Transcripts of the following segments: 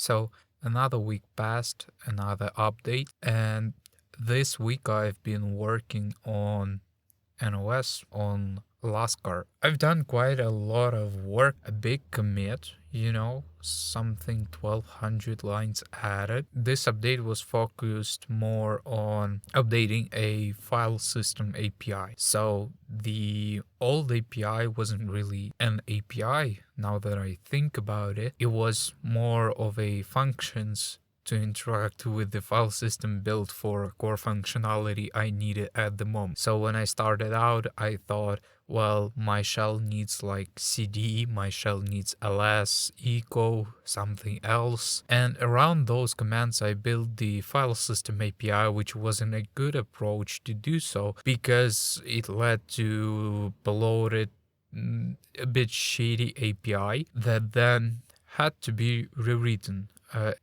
So another week passed, another update, and this week I've been working on NOS on Laskar. I've done quite a lot of work, a big commit, something 1200 lines added. This update was focused more on updating a file system API. So the old API wasn't really an API now that I think about it. It was more of a functions to interact with the file system built for core functionality I needed at the moment. So when I started out, I thought, well, my shell needs like cd, my shell needs ls, echo, something else. And around those commands, I built the file system API, which wasn't a good approach to do so because it led to bloated, a bit shady API that then had to be rewritten.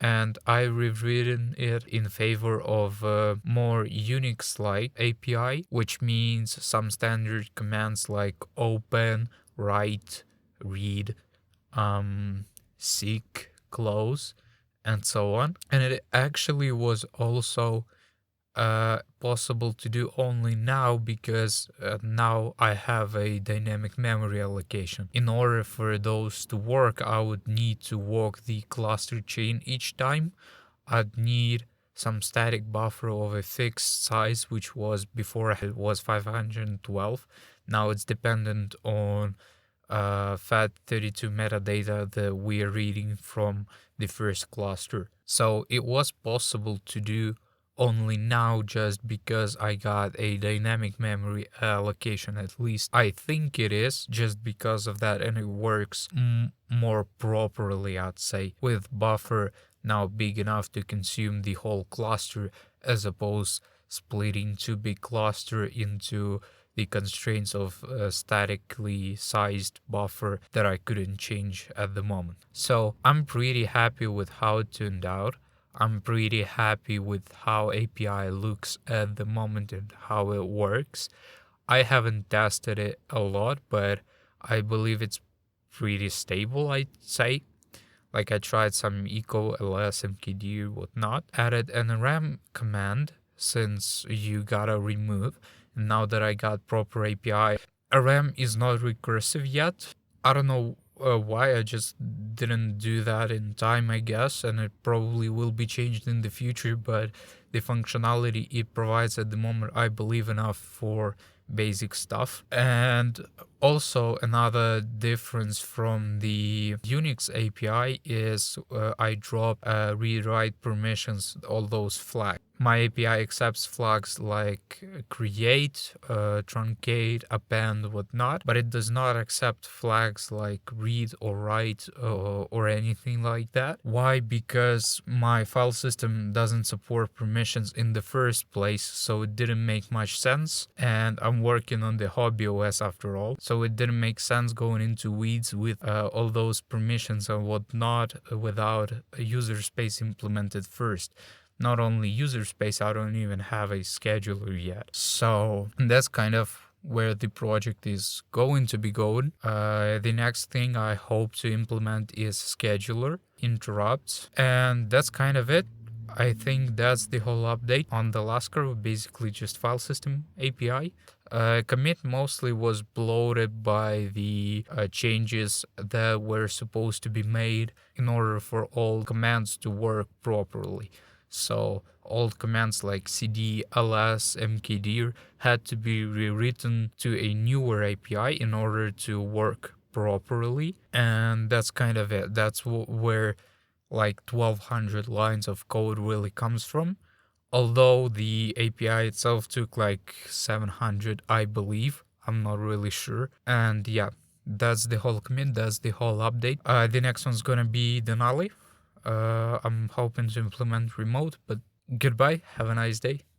And I rewritten it in favor of more UNIX-like API, which means some standard commands like open, write, read, seek, close, and so on. And it actually was also possible to do only now because now I have a dynamic memory allocation. In order for those to work, I would need to walk the cluster chain each time. I'd need some static buffer of a fixed size, which was before it was 512. Now it's dependent on FAT32 metadata that we are reading from the first cluster. So it was possible to do only now just because I got a dynamic memory allocation. At least I think it is just because of that, and it works more properly, I'd say, with buffer now big enough to consume the whole cluster as opposed splitting too big cluster into the constraints of a statically sized buffer that I couldn't change at the moment. So I'm pretty happy with how it turned out. I'm pretty happy with how API looks at the moment and how it works. I haven't tested it a lot, but I believe it's pretty stable, I'd say. Like I tried some echo, ls, mkd, whatnot. Added an ram command since you gotta remove. And now that I got proper API, ram is not recursive yet. I don't know why. I just didn't do that in time, I guess, and it probably will be changed in the future, but the functionality it provides at the moment, I believe, enough for basic stuff. And also another difference from the UNIX API is I drop read-write permissions, all those flags. My API accepts flags like create, truncate, append, whatnot, but it does not accept flags like read or write or anything like that. Why? Because my file system doesn't support permissions in the first place, so it didn't make much sense. And I'm working on the hobby OS after all, so it didn't make sense going into weeds with all those permissions and whatnot without a user space implemented first. Not only user space, I don't even have a scheduler yet. So that's kind of where the project is going to be going. The next thing I hope to implement is scheduler, interrupts, and that's kind of it. I think that's the whole update on the Laskar, basically just file system API. Commit mostly was bloated by the changes that were supposed to be made in order for all commands to work properly. So old commands like cd, ls, mkdir had to be rewritten to a newer API in order to work properly. And that's kind of it. That's where like 1200 lines of code really comes from. Although the API itself took like 700, I believe. I'm not really sure. And yeah, that's the whole commit, that's the whole update. The next one's gonna be Denali. I'm hoping to implement remote, but goodbye. Have a nice day.